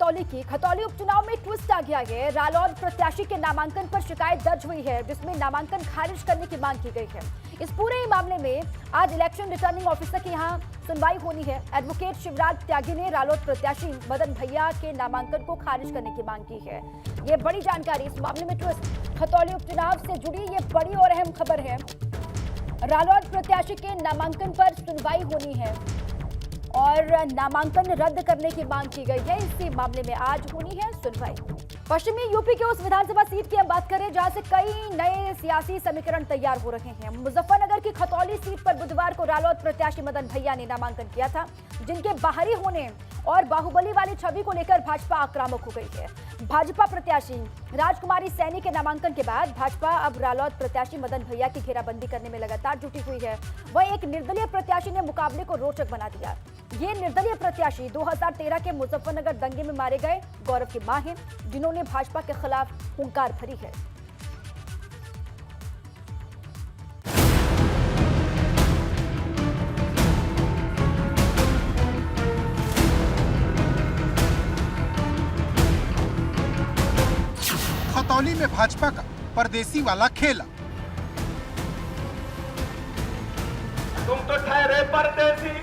खतौली की। खतौली उपचुनाव में ट्विस्ट आ गया है। रालोद प्रत्याशी के नामांकन पर शिकायत दर्ज हुई है, जिसमें नामांकन खारिज करने की मांग की गई है। इस पूरे मामले में आज इलेक्शन रिटर्निंग ऑफिसर के यहाँ सुनवाई होनी है। एडवोकेट शिवराज त्यागी ने रालोद प्रत्याशी मदन भैया के नामांकन को खारिज करने की मांग की है। ये बड़ी जानकारी, इस मामले में ट्विस्ट। खतौली उपचुनाव से जुड़ी ये बड़ी और अहम खबर है। रालोद प्रत्याशी के नामांकन पर सुनवाई होनी है और नामांकन रद्द करने की मांग की गई है। इसी मामले में आज होनी है सुनवाई। पश्चिमी यूपी के उस विधानसभा सीट की हम बात करें जहां से कई नए सियासी समीकरण तैयार हो रहे हैं। मुजफ्फरनगर की खतौली सीट पर बुधवार को रालोद प्रत्याशी मदन भैया ने नामांकन किया था, जिनके बाहरी होने और बाहुबली वाली छवि को लेकर भाजपा आक्रामक हो गई है। भाजपा प्रत्याशी राजकुमारी सैनी के नामांकन के बाद भाजपा अब रालोद प्रत्याशी मदन भैया की घेराबंदी करने में लगातार जुटी हुई है। वह एक निर्दलीय प्रत्याशी ने मुकाबले को रोचक बना दिया। ये निर्दलीय प्रत्याशी 2013 के मुजफ्फरनगर दंगे में मारे गए गौरव की मां हैं, जिन्होंने भाजपा के खिलाफ हुंकार भरी है। खतौली में भाजपा का परदेसी वाला खेला। तुम तो ठहरे परदेसी,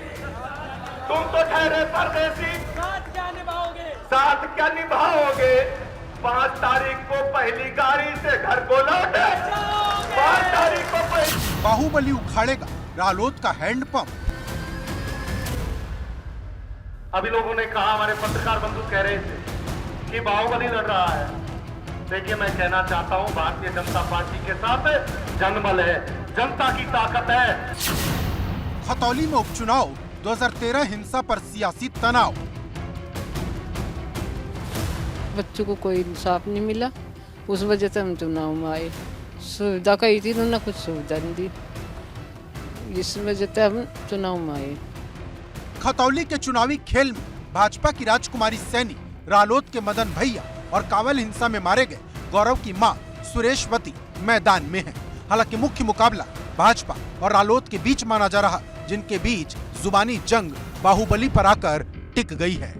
तुम तो ठहरे परदेसी, साथ क्या निभाओगे? साथ क्या निभाओगे? 5 तारीख को पहली गाड़ी से घर को लौटे। 5 तारीख को पहली। बाहुबली उखाड़ेगा रालोद का हैंडपंप। अभी लोगों ने कहा, हमारे पत्रकार बंधु कह रहे थे कि बाहुबली लड़ रहा है। देखिए, मैं कहना चाहता हूं, भारतीय जनता पार्टी के साथ जनबल है, जनता की ताकत है। खतौली में उपचुनाव, 2013 हिंसा पर सियासी तनाव। बच्चों को कोई इंसाफ नहीं मिला, उस वजह से हम चुनाव में आए। सुविधा कही थी, उन्होंने कुछ सुविधा नहीं दी, इस वजह से हम चुनाव में आए। खतौली के चुनावी खेल में भाजपा की राजकुमारी सैनी, रालोद के मदन भैया और कांवल हिंसा में मारे गए गौरव की मां सुरेशवती मैदान में है। हालांकि मुख्य मुकाबला भाजपा और रालोद के बीच माना जा रहा, जिनके बीच जुबानी जंग बाहुबली पर आकर टिक गई है।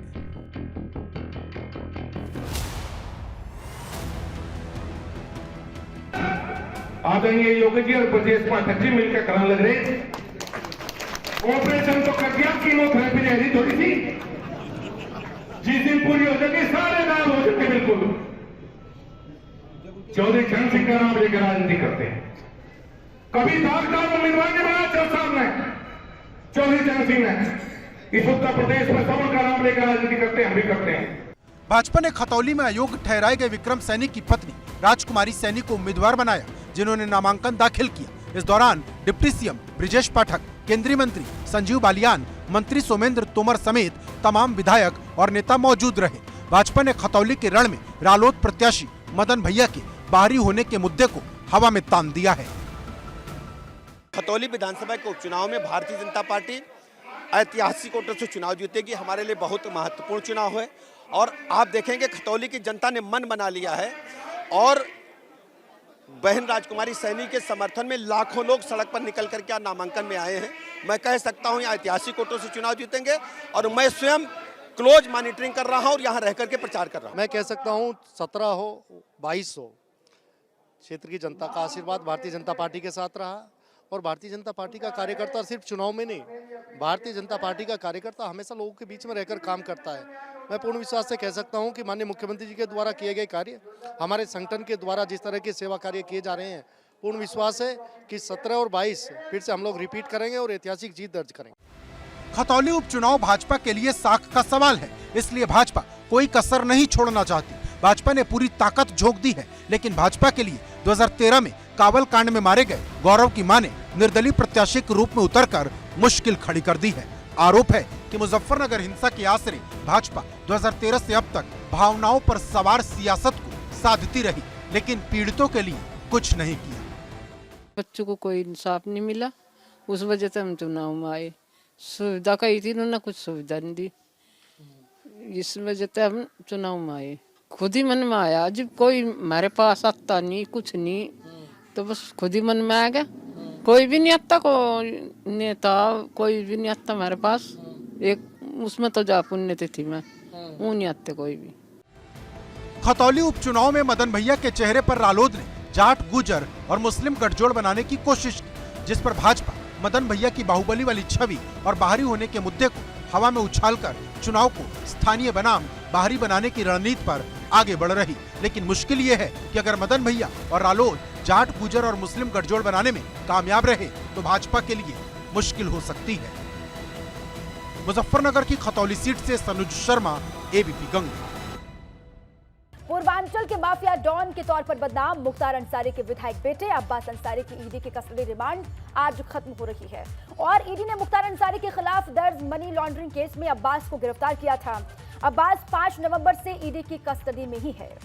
आदरणीय योगी जी और ब्रजेश पाठक जी मिलकर कराने लग रहे। ऑपरेशन तो कर दिया, कीमोथेरेपी ले ली थोड़ी सी, जिस दिन पूरी हो जाएगी सारे नाम हो जाते बिल्कुल। चौधरी चरण सिंह का नाम लेकर राजनीति करते हैं। कभी दागदार उम्मीदवार ने बनाया चौधरी साहब ने, चौधरी चरण सिंह ने। इस उत्तर प्रदेश में सबका नाम लेकर राजनीति करते हैं, हम भी करते हैं। भाजपा ने खतौली में अयोग्य ठहराए गए विक्रम सैनी की पत्नी राजकुमारी सैनी को उम्मीदवार बनाया, जिन्होंने नामांकन दाखिल किया। इस दौरान डिप्टी सीएम ब्रिजेश पाठक, केंद्रीय मंत्री संजीव बालियान, मंत्री सोमेंद्र तोमर समेत तमाम विधायक और नेता मौजूद रहे। भाजपा ने खतौली के रण में रालोद प्रत्याशी मदन भैया के बाहरी होने के मुद्दे को हवा में तान दिया है। खतौली विधानसभा के उपचुनाव में भारतीय जनता पार्टी ऐतिहासिक वोटों से चुनाव जीतेगी। हमारे लिए बहुत महत्वपूर्ण चुनाव है और आप देखेंगे खतौली की जनता ने मन बना लिया है और बहन राजकुमारी सैनी के समर्थन में लाखों लोग सड़क पर निकल करके नामांकन में आए हैं। मैं कह सकता हूं यहाँ ऐतिहासिक वोटों से चुनाव जीतेंगे और मैं स्वयं क्लोज मॉनिटरिंग कर रहा हूं और यहाँ रह करके प्रचार कर रहा हूं। मैं कह सकता हूं 17 हो 22 हो, क्षेत्र की जनता का आशीर्वाद भारतीय जनता पार्टी के साथ रहा और भारतीय जनता पार्टी का कार्यकर्ता सिर्फ चुनाव में नहीं, भारतीय जनता पार्टी का कार्यकर्ता हमेशा लोगों के बीच में रहकर काम करता है। मैं पूर्ण विश्वास से कह सकता हूं कि माननीय मुख्यमंत्री जी के द्वारा किए गए कार्य, हमारे संगठन के द्वारा जिस तरह के सेवा कार्य किए जा रहे हैं, पूर्ण विश्वास है कि 17 और 22 फिर से हम लोग रिपीट करेंगे और ऐतिहासिक जीत दर्ज करेंगे। खतौली उपचुनाव भाजपा के लिए साख का सवाल है, इसलिए भाजपा कोई कसर नहीं छोड़ना चाहती। भाजपा ने पूरी ताकत झोंक दी है, लेकिन भाजपा के लिए 2013 में कांवल कांड में मारे गए गौरव की मां ने निर्दलीय प्रत्याशी के रूप में उतरकर मुश्किल खड़ी कर दी है। आरोप है कि मुजफ्फरनगर हिंसा के आसरे भाजपा 2013 से अब तक भावनाओं पर सवार सियासत को साधती रही, लेकिन पीड़ितों के लिए कुछ नहीं किया। बच्चों को कोई इंसाफ नहीं मिला, उस वजह से हम चुनाव में आए। सुविधा कही थी, उन्होंने कुछ सुविधा नहीं दी, इस वजह से हम चुनाव में आए। खुद ही मन में आया, जब कोई हमारे पास आता नहीं, कुछ नहीं, तो बस खुद ही मन में आ गया। कोई भी नहीं आता, कोई नेता कोई भी नहीं आता हमारे पास। एक उसमें तो जा पुण्यतिथि में वो नहीं आते कोई भी। खतौली उपचुनाव में मदन भैया के चेहरे पर रालोद ने जाट, गुजर और मुस्लिम गठजोड़ बनाने की कोशिश की, जिस पर भाजपा मदन भैया की बाहुबली वाली छवि और बाहरी होने के मुद्दे को हवा में उछालकर चुनाव को स्थानीय बनाम बाहरी बनाने की रणनीति पर आगे बढ़ रही। लेकिन मुश्किल ये है कि अगर मदन भैया और रालोद जाट, गुजर और मुस्लिम गठजोड़ बनाने में कामयाब रहे तो भाजपा के लिए मुश्किल हो सकती है। मुजफ्फरनगर की खतौली सीट से सनुज शर्मा, एबीपी गंगा। पूर्वांचल के माफिया डॉन के तौर पर बदनाम मुख्तार अंसारी के विधायक बेटे अब्बास अंसारी की ईडी की कस्टडी रिमांड आज खत्म हो रही है और ईडी ने मुख्तार अंसारी के खिलाफ दर्ज मनी लॉन्ड्रिंग केस में अब्बास को गिरफ्तार किया था। अब्बास 5 नवंबर से ईडी की कस्टडी में ही है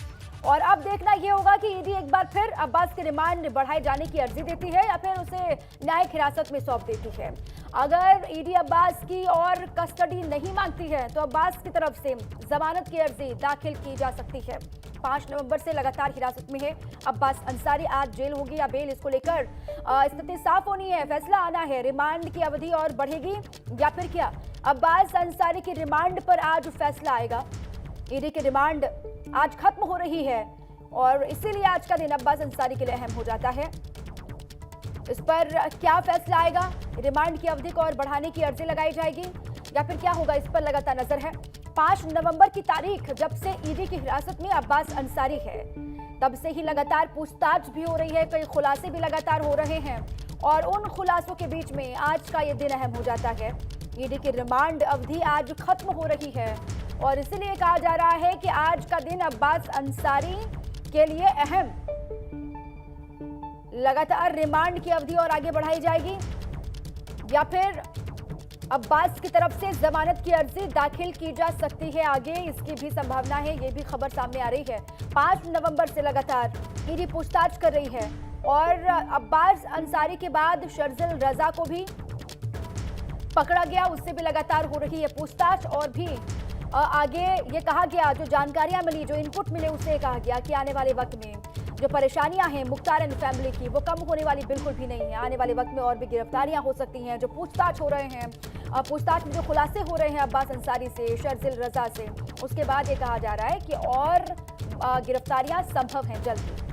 और अब देखना यह होगा कि ईडी एक बार फिर अब्बास के रिमांड बढ़ाए जाने की अर्जी देती है या फिर उसे न्यायिक हिरासत में सौंप देती है। अगर ईडी अब्बास की और कस्टडी नहीं मांगती है तो अब्बास की तरफ से जमानत की अर्जी दाखिल की जा सकती है। 5 नवंबर से लगातार हिरासत में है अब्बास अंसारी। आज जेल होगी या बेल, इसको लेकर स्थिति साफ होनी है, फैसला आना है। रिमांड की अवधि और बढ़ेगी या फिर क्या? अब्बास अंसारी की रिमांड पर आज फैसला आएगा। ईडी की रिमांड आज खत्म हो रही है और इसीलिए आज का दिन अब्बास अंसारी के लिए अहम हो जाता है। इस पर क्या फैसला आएगा? रिमांड की अवधि को और बढ़ाने की अर्जी लगाई जाएगी या फिर क्या होगा, इस पर लगातार नजर है। 5 नवंबर की तारीख जब से ईडी की हिरासत में अब्बास अंसारी है तब से ही लगातार पूछताछ भी हो रही है, कई खुलासे भी लगातार हो रहे हैं और उन खुलासों के बीच में आज का ये दिन अहम हो जाता है। ईडी की रिमांड अवधि आज खत्म हो रही है और इसीलिए कहा जा रहा है कि आज का दिन अब्बास अंसारी के लिए अहम। लगातार रिमांड की अवधि और आगे बढ़ाई जाएगी या फिर अब्बास की तरफ से जमानत की अर्जी दाखिल की जा सकती है आगे, इसकी भी संभावना है। ये भी खबर सामने आ रही है। 5 नवंबर से लगातार ईडी पूछताछ कर रही है और अब्बास अंसारी के बाद शर्जिल रजा को भी पकड़ा गया, उससे भी लगातार हो रही है पूछताछ और भी आगे ये कहा गया, जो जानकारियां मिली, जो इनपुट मिले, उससे कहा गया कि आने वाले वक्त में जो परेशानियां हैं मुख्तार एंड फैमिली की वो कम होने वाली बिल्कुल भी नहीं है। आने वाले वक्त में और भी गिरफ्तारियां हो सकती हैं। जो पूछताछ हो रहे हैं, पूछताछ में जो खुलासे हो रहे हैं अब्बास अंसारी से, शर्जिल रजा से, उसके बाद ये कहा जा रहा है कि और गिरफ्तारियां संभव हैं जल्द।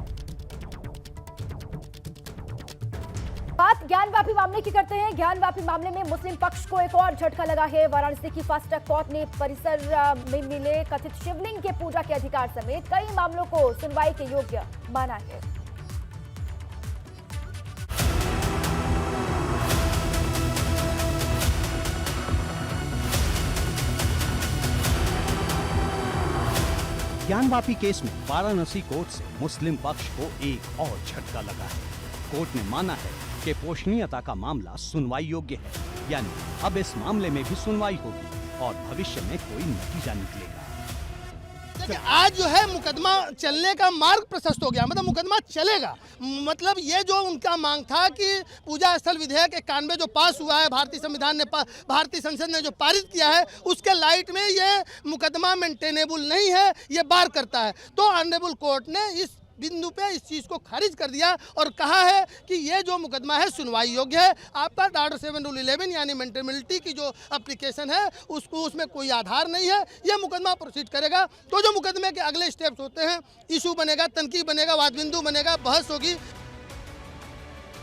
बात ज्ञानवापी मामले की करते हैं। ज्ञानवापी मामले में मुस्लिम पक्ष को एक और झटका लगा है। वाराणसी की फास्ट ट्रैक कोर्ट ने परिसर में मिले कथित शिवलिंग के पूजा के अधिकार समेत कई मामलों को सुनवाई के योग्य माना है। ज्ञानवापी केस में वाराणसी कोर्ट से मुस्लिम पक्ष को एक और झटका लगा है। कोर्ट ने माना है कि पोषणीयता का मामला सुनवाई योग्य है, यानी अब इस मामले में भी सुनवाई होगी और भविष्य में कोई नतीजा निकलेगा। देखिए, आज जो है मुकदमा चलने का मार्ग प्रशस्त हो गया, मतलब मुकदमा चलेगा। मतलब ये जो उनका मांग था कि पूजा स्थल विधेयक 91 जो पास हुआ है, भारतीय संविधान ने, भारतीय संसद ने जो पारित किया है, उसके लाइट में ये मुकदमा मेंटेनेबल नहीं है, ये बार करता है। तो ऑनरेबल कोर्ट ने इस बिंदु पे इस चीज़ को खारिज कर दिया और कहा है कि ये जो मुकदमा है सुनवाई योग्य है। आपका Order 7 Rule 11 यानी मेंटेनेबिलिटी की जो एप्लीकेशन है उसको, उसमें कोई आधार नहीं है, ये मुकदमा प्रोसीड करेगा। तो जो मुकदमे के अगले स्टेप्स होते हैं, इशू बनेगा, तनकीद बनेगा, वाद बिंदु बनेगा, बहस होगी।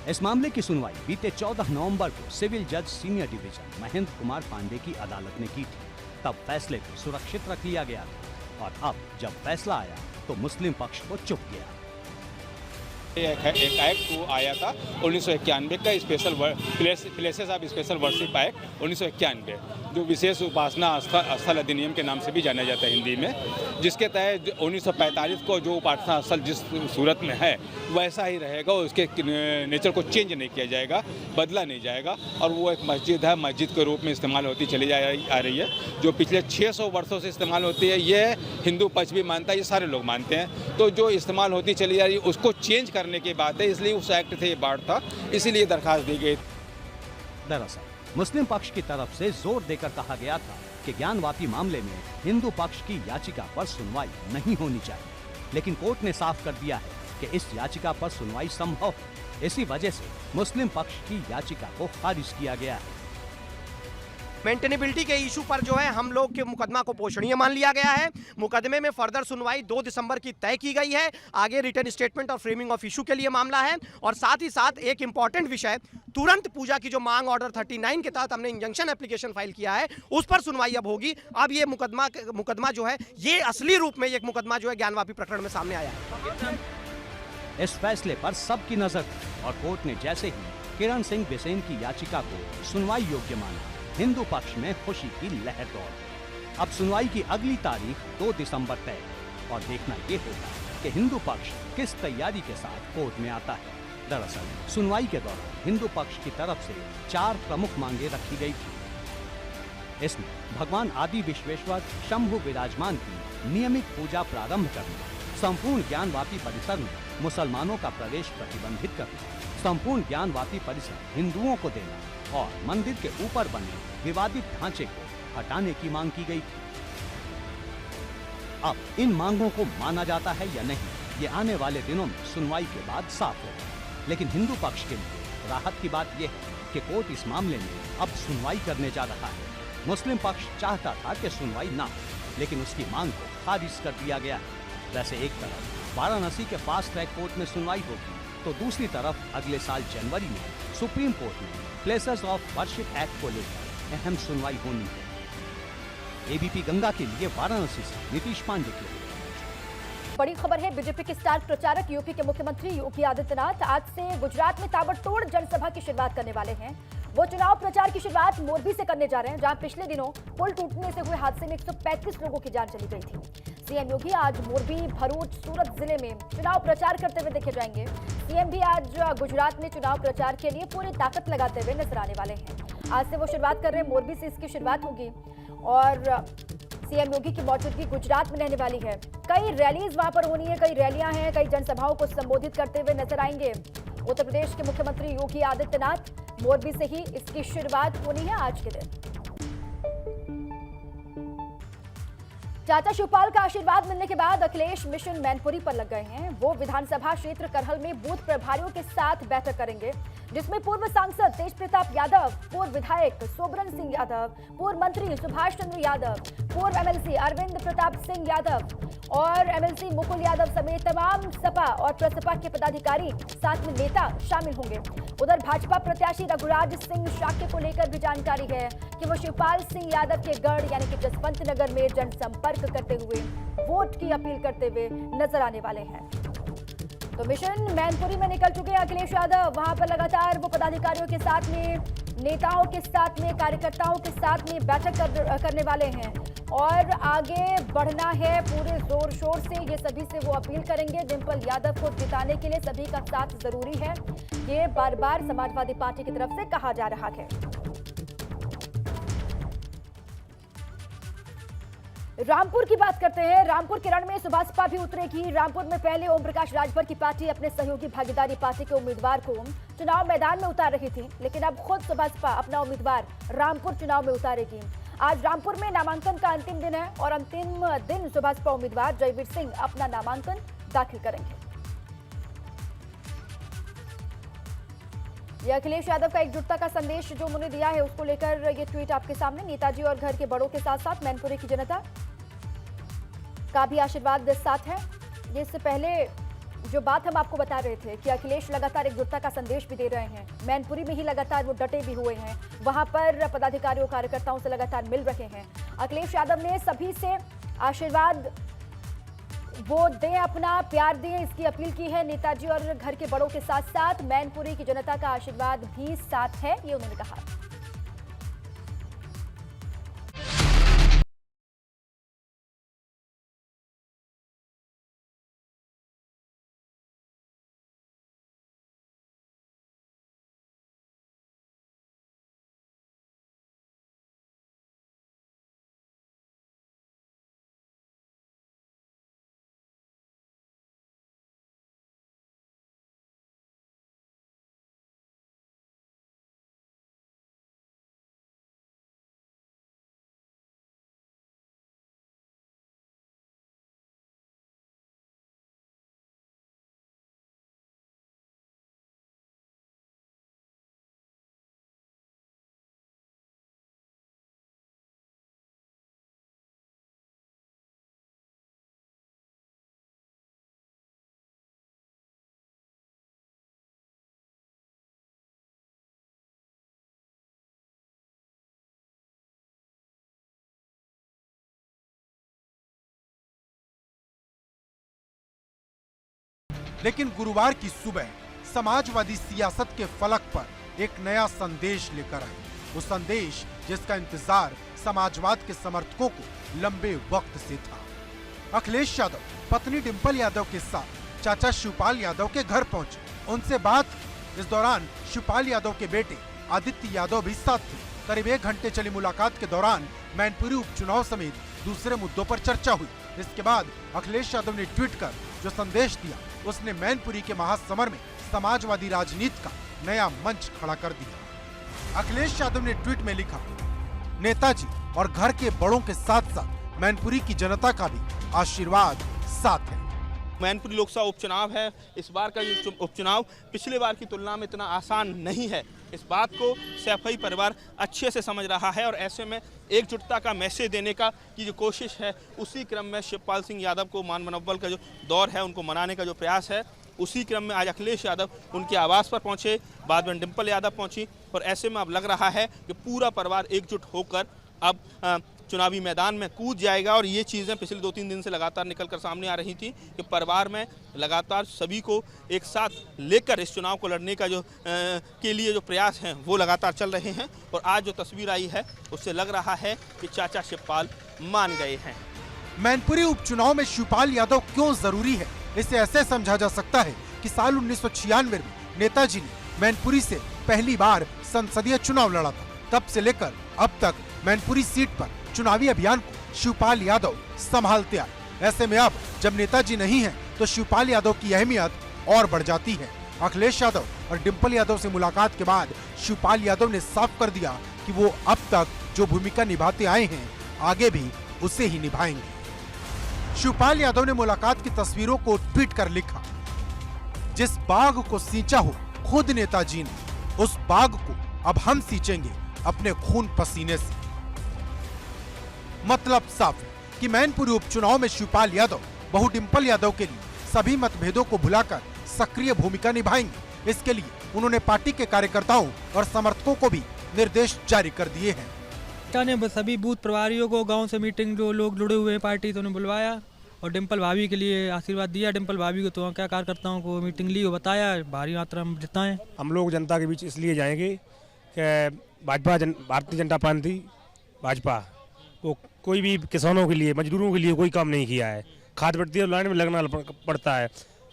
इस मामले की सुनवाई बीते 14 नवंबर को सिविल जज सीनियर डिवीजन महेंद्र कुमार पांडे की अदालत ने की थी। तब फैसले को सुरक्षित रख लिया गया था और अब जब फैसला आया तो मुस्लिम पक्ष को चुप गया। एक एक्ट आया था 1991 का special places of special worship act 1991, जो विशेष उपासना स्थल अधिनियम के नाम से भी जाना जाता है हिंदी में, जिसके तहत 1945 को जो उपासना स्थल जिस सूरत में है वैसा ही रहेगा, उसके नेचर को चेंज नहीं किया जाएगा, बदला नहीं जाएगा। और वो एक मस्जिद है, मस्जिद के रूप में इस्तेमाल होती चली आ रही है, जो पिछले 600 वर्षों से इस्तेमाल होती है। ये हिंदू पक्ष भी मानता है, ये सारे लोग मानते हैं। तो जो इस्तेमाल होती चली जा रही है उसको चेंज करने की बात है, इसलिए उस एक्ट से ये बाढ़ था, इसीलिए दरखास्त दी गई। दरअसल मुस्लिम पक्ष की तरफ से जोर देकर कहा गया था कि ज्ञानवापी मामले में हिंदू पक्ष की याचिका पर सुनवाई नहीं होनी चाहिए, लेकिन कोर्ट ने साफ कर दिया है कि इस याचिका पर सुनवाई संभव है। इसी वजह से मुस्लिम पक्ष की याचिका को खारिज किया गया है। मेंटेनेबिलिटी के इशू पर जो है हम लोग के मुकदमा को पोषणीय मान लिया गया है। मुकदमे में फर्दर सुनवाई 2 दिसंबर की तय की गई है। आगे रिटर्न स्टेटमेंट और फ्रेमिंग ऑफ इशू के लिए मामला है। और साथ ही साथ एक इंपॉर्टेंट विषय, तुरंत पूजा की जो मांग ऑर्डर 39 के तहत हमने इंजंक्शन एप्लीकेशन फाइल किया है, उस पर सुनवाई अब होगी। अब ये मुकदमा जो है, ये असली रूप में एक मुकदमा जो है ज्ञानवापी प्रकरण में सामने आया है। इस फैसले पर सबकी नजर थी और कोर्ट ने जैसे ही किरण सिंह बिसेन की याचिका को सुनवाई योग्य माना, हिंदू पक्ष में खुशी की लहर दौड़ गई। अब सुनवाई की अगली तारीख 2 दिसंबर तय है और देखना ये होगा कि हिंदू पक्ष किस तैयारी के साथ कोर्ट में आता है। दरअसल सुनवाई के दौरान हिंदू पक्ष की तरफ से 4 प्रमुख मांगे रखी गई थी। इसमें भगवान आदि विश्वेश्वर शंभु विराजमान की नियमित पूजा प्रारंभ करना, संपूर्ण ज्ञानवापी परिसर में मुसलमानों का प्रवेश प्रतिबंधित करना, संपूर्ण ज्ञानवापी परिसर हिंदुओं को देना और मंदिर के ऊपर बने विवादित ढांचे को हटाने की मांग की गई थी। अब इन मांगों को माना जाता है या नहीं, ये आने वाले दिनों में सुनवाई के बाद साफ होगा। लेकिन हिंदू पक्ष के लिए राहत की बात यह है कि कोर्ट इस मामले में अब सुनवाई करने जा रहा है। मुस्लिम पक्ष चाहता था कि सुनवाई ना हो, लेकिन उसकी मांग को खारिज कर दिया गया है। वैसे एक तरफ वाराणसी के फास्ट ट्रैक कोर्ट में सुनवाई होगी, तो दूसरी तरफ अगले साल जनवरी में सुप्रीम कोर्ट में प्लेसेस ऑफ वर्शिप एक्ट को लेकर अहम सुनवाई होनी है। एबीपी गंगा के लिए वाराणसी से नीतीश पांडे की रिपोर्ट। बड़ी खबर है, बीजेपी के स्टार प्रचारक यूपी के मुख्यमंत्री योगी आदित्यनाथ आज से गुजरात में ताबड़तोड़ जनसभा की शुरुआत करने वाले हैं। वो चुनाव प्रचार की शुरुआत मोरबी से करने जा रहे हैं, जहां पिछले दिनों पुल टूटने से हुए हादसे में 135 लोगों की जान चली गई थी। सीएम योगी आज मोरबी, भरूच, सूरत जिले में चुनाव प्रचार करते हुए देखे जाएंगे। सीएम भी आज गुजरात में चुनाव प्रचार के लिए पूरी ताकत लगाते हुए नजर आने वाले हैं। आज से वो शुरुआत कर रहे हैं, मोरबी से इसकी शुरुआत होगी और सीएम योगी की मौजूदगी गुजरात में रहने वाली है। कई रैलीज वहां पर होनी है, कई रैलियां हैं, कई जनसभाओं को संबोधित करते हुए नजर आएंगे। उत्तर प्रदेश के मुख्यमंत्री योगी आदित्यनाथ, मोरबी से ही इसकी शुरुआत होनी है आज के दिन। चाचा शिवपाल का आशीर्वाद मिलने के बाद अखिलेश मिशन मैनपुरी पर लग गए हैं। वो विधानसभा क्षेत्र करहल में बूथ प्रभारियों के साथ बैठक करेंगे, जिसमें पूर्व सांसद तेज प्रताप यादव, पूर्व विधायक सोबरन सिंह यादव, पूर्व मंत्री सुभाष चंद्र यादव, पूर्व एमएलसी अरविंद प्रताप सिंह यादव और एमएलसी मुकुल यादव समेत तमाम सपा और प्रसपा के पदाधिकारी, साथ में नेता शामिल होंगे। उधर भाजपा प्रत्याशी रघुराज सिंह शाक्य को लेकर भी जानकारी है कि वो शिवपाल सिंह यादव के गढ़ यानी कि जसवंत नगर में जनसंपर्क करते हुए वोट की अपील करते हुए नजर आने वाले हैं। तो मिशन मैनपुरी में निकल चुके हैं अखिलेश यादव। वहां पर लगातार वो पदाधिकारियों के साथ में, नेताओं के साथ में, कार्यकर्ताओं के साथ में बैठक करने वाले हैं और आगे बढ़ना है पूरे जोर शोर से। ये सभी से वो अपील करेंगे। डिंपल यादव को जिताने के लिए सभी का साथ जरूरी है, ये बार बार समाजवादी पार्टी की तरफ से कहा जा रहा है। रामपुर की बात करते हैं। रामपुर के रण में सुभासपा भी उतरेगी। रामपुर में पहले ओम प्रकाश राजभर की पार्टी अपने सहयोगी भागीदारी पार्टी के उम्मीदवार को चुनाव मैदान में उतार रही थी, लेकिन अब खुद सुभासपा अपना उम्मीदवार रामपुर चुनाव में उतारेगी। आज रामपुर में नामांकन का अंतिम दिन है और अंतिम दिन सुभासपा उम्मीदवार जयवीर सिंह अपना नामांकन दाखिल करेंगे। यह अखिलेश यादव का एकजुटता का संदेश जो उन्होंने दिया है, उसको लेकर ये ट्वीट आपके सामने। नेताजी और घर के बड़ों के साथ साथ मैनपुरी की जनता का भी आशीर्वाद साथ है। ये इससे पहले जो बात हम आपको बता रहे थे कि अखिलेश लगातार एकजुटता का संदेश भी दे रहे हैं, मैनपुरी में ही लगातार वो डटे भी हुए हैं, वहां पर पदाधिकारियों कार्यकर्ताओं से लगातार मिल रहे हैं। अखिलेश यादव ने सभी से आशीर्वाद वो दें, अपना प्यार दें, इसकी अपील की है। नेताजी और घर के बड़ों के साथ साथ मैनपुरी की जनता का आशीर्वाद भी साथ है, ये उन्होंने कहा। लेकिन गुरुवार की सुबह समाजवादी सियासत के फलक पर एक नया संदेश लेकर आई। वो संदेश जिसका इंतजार समाजवाद के समर्थकों को लंबे वक्त से था। अखिलेश यादव पत्नी डिंपल यादव के साथ चाचा शिवपाल यादव के घर पहुंचे, उनसे बात। इस दौरान शिवपाल यादव के बेटे आदित्य यादव भी साथ थे। करीब 1 घंटे चली मुलाकात के दौरान मैनपुरी उपचुनाव समेत दूसरे मुद्दों पर चर्चा हुई। इसके बाद अखिलेश यादव ने ट्वीट कर जो संदेश दिया, उसने मैनपुरी के महासमर में समाजवादी राजनीति का नया मंच खड़ा कर दिया। अखिलेश यादव ने ट्वीट में लिखा, नेताजी और घर के बड़ों के साथ साथ मैनपुरी की जनता का भी आशीर्वाद साथ है। मैनपुरी लोकसभा उपचुनाव है। इस बार का ये उपचुनाव पिछले बार की तुलना में इतना आसान नहीं है। इस बात को सैफई परिवार अच्छे से समझ रहा है और ऐसे में एकजुटता का मैसेज देने का की जो कोशिश है, उसी क्रम में शिवपाल सिंह यादव को मान मनोबल का जो दौर है, उनको मनाने का जो प्रयास है, उसी क्रम में आज अखिलेश यादव उनके आवास पर पहुंचे, बाद में डिंपल यादव पहुंची और ऐसे में अब लग रहा है कि पूरा परिवार एकजुट होकर अब चुनावी मैदान में कूद जाएगा। और ये चीज़ें पिछले 2-3 दिन से लगातार निकलकर सामने आ रही थी कि परिवार में लगातार सभी को एक साथ लेकर इस चुनाव को लड़ने का जो के लिए जो प्रयास हैं वो लगातार चल रहे हैं। और आज जो तस्वीर आई है उससे लग रहा है कि चाचा शिवपाल मान गए हैं। मैनपुरी उपचुनाव में शिवपाल यादव क्यों जरूरी है, इसे ऐसे समझा जा सकता है कि साल 1996 में नेताजी ने मैनपुरी से पहली बार संसदीय चुनाव लड़ा था। तब से लेकर अब तक मैनपुरी सीट पर चुनावी अभियान को शिवपाल यादव संभालते आए। ऐसे में अब जब नेताजी नहीं है तो शिवपाल यादव की अहमियत और बढ़ जाती है। अखिलेश यादव और डिंपल यादव से मुलाकात के बाद शिवपाल यादव ने साफ कर दिया कि वो अब तक जो भूमिका निभाते आए हैं आगे भी उसे ही निभाएंगे। शिवपाल यादव ने मुलाकात की तस्वीरों को ट्वीट कर लिखा, जिस बाग को सींचा हो खुद नेताजी ने, उस बाग को अब हम सींचेंगे अपने खून पसीने से। मतलब साफ है कि मैनपुरी उपचुनाव में शिवपाल यादव बहू डिंपल यादव के लिए सभी मतभेदों को भुलाकर सक्रिय भूमिका निभाएंगे। इसके लिए उन्होंने पार्टी के कार्यकर्ताओं और समर्थकों को भी निर्देश जारी कर दिए हैं। ने सभी बूथ प्रभारियों को गांव से मीटिंग, जो लोग जुड़े हुए हैं पार्टी, तो उन्हें बुलवाया और डिंपल भाभी के लिए आशीर्वाद दिया। डिंपल भाभी को तो क्या कार्यकर्ताओं को मीटिंग ली और बताया भारी मात्रा में जिताएं। हम लोग जनता के बीच इसलिए जाएंगे कि भारतीय जनता पार्टी भाजपा को कोई भी किसानों के लिए, मजदूरों के लिए कोई काम नहीं किया है। खाद पड़ती है, लाइन में लगना पड़ता है।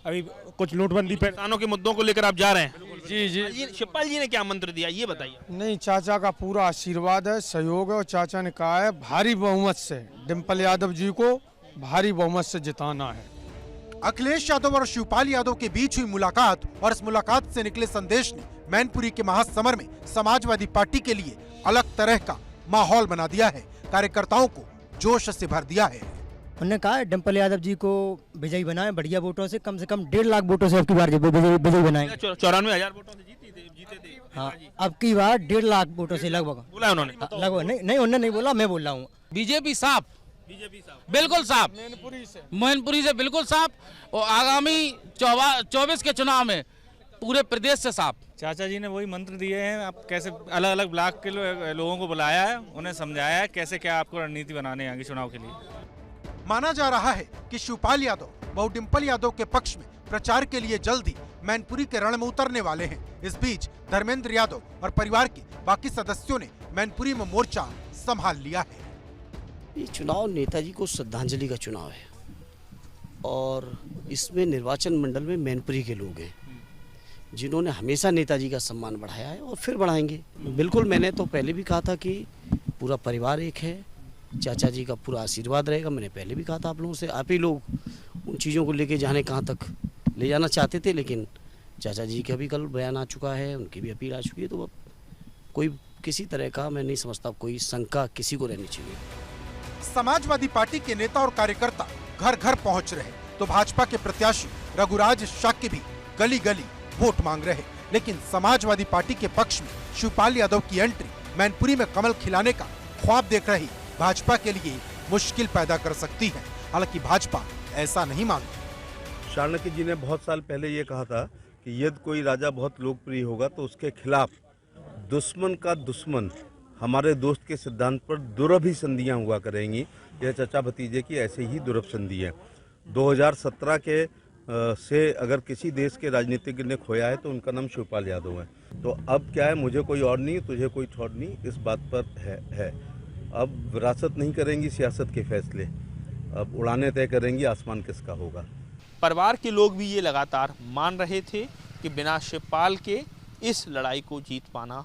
अभी कुछ नोटबंदी पे किसानों के मुद्दों को लेकर आप जा रहे हैं। जी। शिवपाल जी ने क्या मंत्र दिया, ये बताइए। नहीं, चाचा का पूरा आशीर्वाद है, सहयोग है और चाचा ने कहा है भारी बहुमत से डिंपल यादव जी को भारी बहुमत से जिताना है। अखिलेश यादव और शिवपाल यादव के बीच हुई मुलाकात और इस मुलाकात से निकले संदेश ने मैनपुरी के महासमर में समाजवादी पार्टी के लिए अलग तरह का माहौल बना दिया है, कार्यकर्ताओं को जोश से भर दिया है। उन्होंने कहा डिंपल यादव जी को विजयी बनाएं, बढ़िया वोटों से, कम 1.5 लाख वोटों से अब की बार विजयी बनाएं। 94,000 वोटों से जीते थे। हाँ, अब की बार 1.5 लाख वोटों से लगभग बोला उन्होंने। लगभग नहीं, उन्होंने नहीं बोला, मैं बोल रहा हूँ। बीजेपी साफ, बिल्कुल साफ, मैनपुरी से बिल्कुल साफ और आगामी 24 के चुनाव में पूरे प्रदेश से साफ। चाचा जी ने वही मंत्र दिए हैं। आप कैसे अलग अलग ब्लॉक के लोगों को बुलाया है, उन्हें समझाया है कैसे क्या आपको रणनीति बनाने है आगे चुनाव के लिए। माना जा रहा है कि शिवपाल यादव बहू डिंपल यादव के पक्ष में प्रचार के लिए जल्द ही मैनपुरी के रण में उतरने वाले हैं। इस बीच धर्मेंद्र यादव और परिवार के बाकी सदस्यों ने मैनपुरी में मोर्चा संभाल लिया है। ये चुनाव नेताजी को श्रद्धांजलि का चुनाव है और इसमें निर्वाचन मंडल में मैनपुरी के लोग हैं जिन्होंने हमेशा नेताजी का सम्मान बढ़ाया है और फिर बढ़ाएंगे। बिल्कुल, मैंने तो पहले भी कहा था कि पूरा परिवार एक है, चाचा जी का पूरा आशीर्वाद रहेगा। मैंने पहले भी कहा था आप लोगों से, आप ही लोग उन चीज़ों को लेके जाने कहाँ तक ले जाना चाहते थे, लेकिन चाचा जी का भी कल बयान आ चुका है, उनकी भी अपील आ चुकी है। तो अब कोई किसी तरह का मैं नहीं समझता कोई शंका किसी को रहनी चाहिए। समाजवादी पार्टी के नेता और कार्यकर्ता घर घर पहुंच रहे तो भाजपा के प्रत्याशी रघुराज शाक्य भी गली गली वोट मांग रहे, लेकिन समाजवादी पार्टी के पक्ष में शिवपाल यादव की एंट्री मैनपुरी में कमल खिलाने का ख्वाब देख रही भाजपा के लिए मुश्किल पैदा कर सकती है। हालांकि भाजपा ऐसा नहीं मानती। चाणक्य जी ने बहुत साल पहले ये कहा था कि यदि कोई राजा बहुत लोकप्रिय होगा तो उसके खिलाफ दुश्मन का दुश्मन हमारे दोस्त के सिद्धांत पर दुर्लभ संधियां हुआ करेंगी। यह चचा भतीजे की ऐसे ही दुर्लभ संधि है। 2017 के से अगर किसी देश के राजनीतिज्ञ ने खोया है तो उनका नाम शिवपाल यादव है। तो अब क्या है, मुझे कोई और नहीं, तुझे कोई छोड़ नहीं, इस बात पर है। अब विरासत नहीं करेंगी सियासत के फैसले, अब उड़ाने तय करेंगी आसमान किसका होगा। परिवार के लोग भी ये लगातार मान रहे थे कि बिना शिवपाल के इस लड़ाई को जीत पाना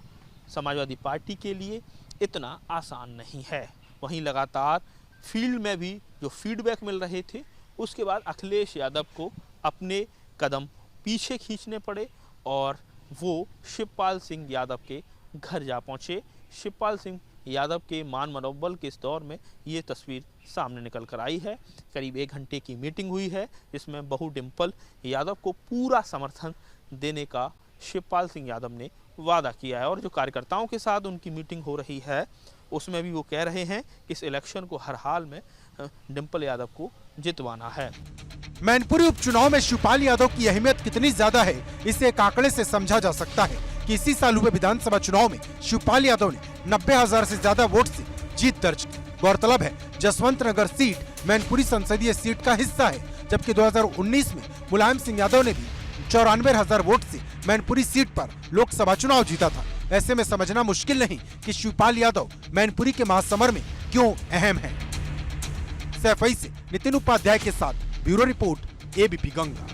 समाजवादी पार्टी के लिए इतना आसान नहीं है। वहीं लगातार फील्ड में भी जो फीडबैक मिल रहे थे, उसके बाद अखिलेश यादव को अपने कदम पीछे खींचने पड़े और वो शिवपाल सिंह यादव के घर जा पहुँचे। शिवपाल सिंह यादव के मान मनोबल के इस दौर में ये तस्वीर सामने निकल कर आई है। करीब 1 घंटे की मीटिंग हुई है, जिसमें बहू डिम्पल यादव को पूरा समर्थन देने का शिवपाल सिंह यादव ने वादा किया है और जो कार्यकर्ताओं के साथ उनकी मीटिंग हो रही है उसमें भी वो कह रहे हैं कि इस इलेक्शन को हर हाल में डिम्पल यादव को जितवाना है। मैनपुरी उपचुनाव में शिवपाल यादव की अहमियत कितनी ज्यादा है, इसे एक आंकड़े से समझा जा सकता है कि इसी साल हुए विधानसभा चुनाव में शिवपाल यादव ने 90,000 से ज्यादा वोट से जीत दर्ज की। गौरतलब है जसवंत नगर सीट मैनपुरी संसदीय सीट का हिस्सा है, जबकि 2019 में मुलायम सिंह यादव ने भी 94,000 वोट से मैनपुरी सीट पर लोकसभा चुनाव जीता था। ऐसे में समझना मुश्किल नहीं कि शिवपाल यादव मैनपुरी के महासमर में क्यों अहम है। सैफई से नितिन उपाध्याय के साथ ब्यूरो रिपोर्ट एबीपी गंगा।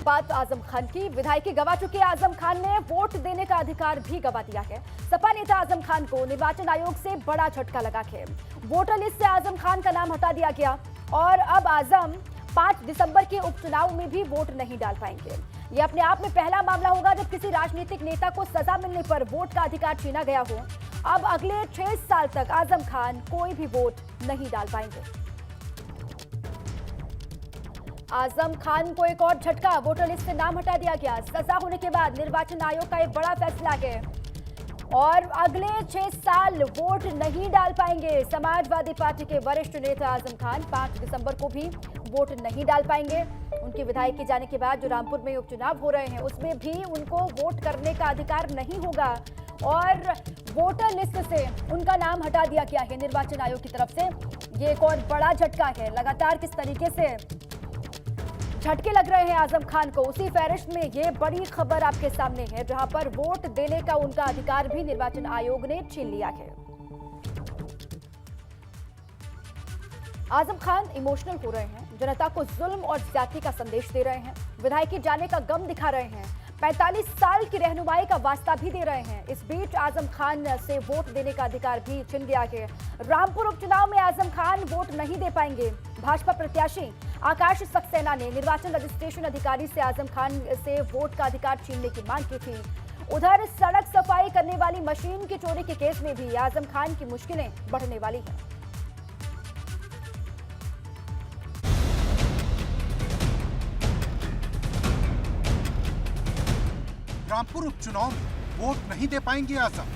बात आजम खान की। विधायकी गवा चुके आजम खान ने वोट देने का अधिकार भी गवा दिया है। सपा नेता आजम खान को निर्वाचन आयोग से बड़ा झटका लगा है। वोटर लिस्ट से आजम खान का नाम हटा दिया गया और अब आजम 5 दिसंबर के उपचुनाव में भी वोट नहीं डाल पाएंगे। ये अपने आप में पहला मामला होगा जब किसी राजनीतिक नेता को सजा मिलने पर वोट का अधिकार छीना गया हो। अब अगले 6 साल तक आजम खान कोई भी वोट नहीं डाल पाएंगे। आजम खान को एक और झटका, वोटर लिस्ट से नाम हटा दिया गया। सजा होने के बाद निर्वाचन आयोग का एक बड़ा फैसला है और अगले 6 साल वोट नहीं डाल पाएंगे। समाजवादी पार्टी के वरिष्ठ नेता आजम खान 5 दिसंबर को भी वोट नहीं डाल पाएंगे। उनकी विधायकी जाने के बाद जो रामपुर में उपचुनाव हो रहे हैं उसमें भी उनको वोट करने का अधिकार नहीं होगा और वोटर लिस्ट से उनका नाम हटा दिया गया है निर्वाचन आयोग की तरफ से। ये एक और बड़ा झटका है। लगातार किस तरीके से झटके लग रहे हैं आजम खान को, उसी फहरिस्त में ये बड़ी खबर आपके सामने है जहां पर वोट देने का उनका अधिकार भी निर्वाचन आयोग ने छीन लिया है। आजम खान इमोशनल हो रहे हैं, जनता को जुल्म और ज्यादती का संदेश दे रहे हैं, विधायकी जाने का गम दिखा रहे हैं, 45 साल की रहनुमाई का वास्ता भी दे रहे हैं। इस बीच आजम खान से वोट देने का अधिकार भी छिन गया है। रामपुर उपचुनाव में आजम खान वोट नहीं दे पाएंगे। भाजपा प्रत्याशी आकाश सक्सेना ने निर्वाचन रजिस्ट्रेशन अधिकारी से आजम खान से वोट का अधिकार छीनने की मांग की थी। उधर सड़क सफाई करने वाली मशीन की चोरी के केस में भी आजम खान की मुश्किलें बढ़ने वाली हैं। रामपुर उपचुनाव में वोट नहीं दे पाएंगे आजम।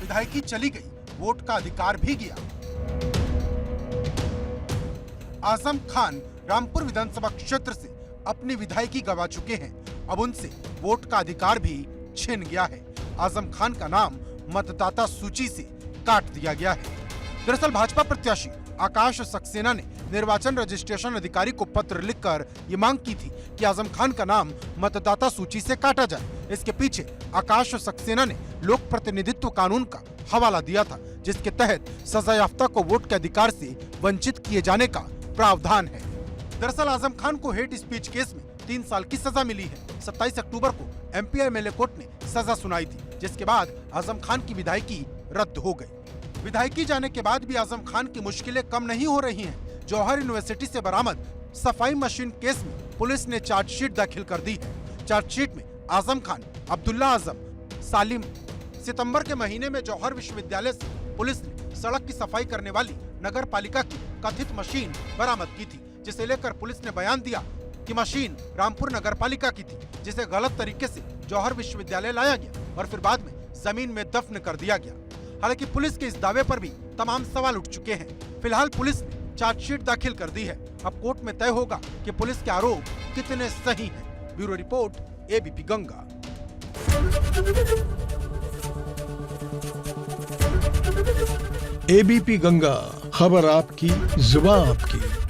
विधायकी चली गई, वोट का अधिकार भी गया। आजम खान रामपुर विधानसभा क्षेत्र से अपनी विधायकी गवा चुके हैं। अब उनसे वोट का अधिकार भी छिन गया है। आजम खान का नाम मतदाता सूची से काट दिया गया है। दरअसल भाजपा प्रत्याशी आकाश सक्सेना ने निर्वाचन रजिस्ट्रेशन अधिकारी को पत्र लिखकर ये मांग की थी कि आजम खान का नाम मतदाता सूची से काटा जाए। इसके पीछे आकाश सक्सेना ने लोक प्रतिनिधित्व कानून का हवाला दिया था, जिसके तहत सजायाफ्ता को वोट के अधिकार से वंचित किए जाने का प्रावधान है। दरअसल आजम खान को हेट स्पीच केस में 3 साल की सजा मिली है। 27 अक्टूबर को एमपी एमएलए कोर्ट ने सजा सुनाई थी, जिसके बाद आजम खान की विधायकी रद्द हो गई। विधायकी जाने के बाद भी आजम खान की मुश्किलें कम नहीं हो रही हैं। जौहर यूनिवर्सिटी से बरामद सफाई मशीन केस में पुलिस ने चार्जशीट दाखिल कर दी है। चार्जशीट में आजम खान, अब्दुल्ला आजम, सालिम। सितंबर के महीने में जौहर विश्वविद्यालय से पुलिस ने सड़क की सफाई करने वाली नगर पालिका की कथित मशीन बरामद की थी, जिसे लेकर पुलिस ने बयान दिया कि मशीन रामपुर नगर पालिका की थी, जिसे गलत तरीके से जौहर विश्वविद्यालय लाया गया और फिर बाद में जमीन में दफन कर दिया गया। हालांकि पुलिस के इस दावे पर भी तमाम सवाल उठ चुके हैं। फिलहाल पुलिस ने चार्जशीट दाखिल कर दी है। अब कोर्ट में तय होगा कि पुलिस के आरोप कितने सही हैं। Bureau report ABP Ganga. ABP Ganga, खबर आपकी, जुबान आपकी।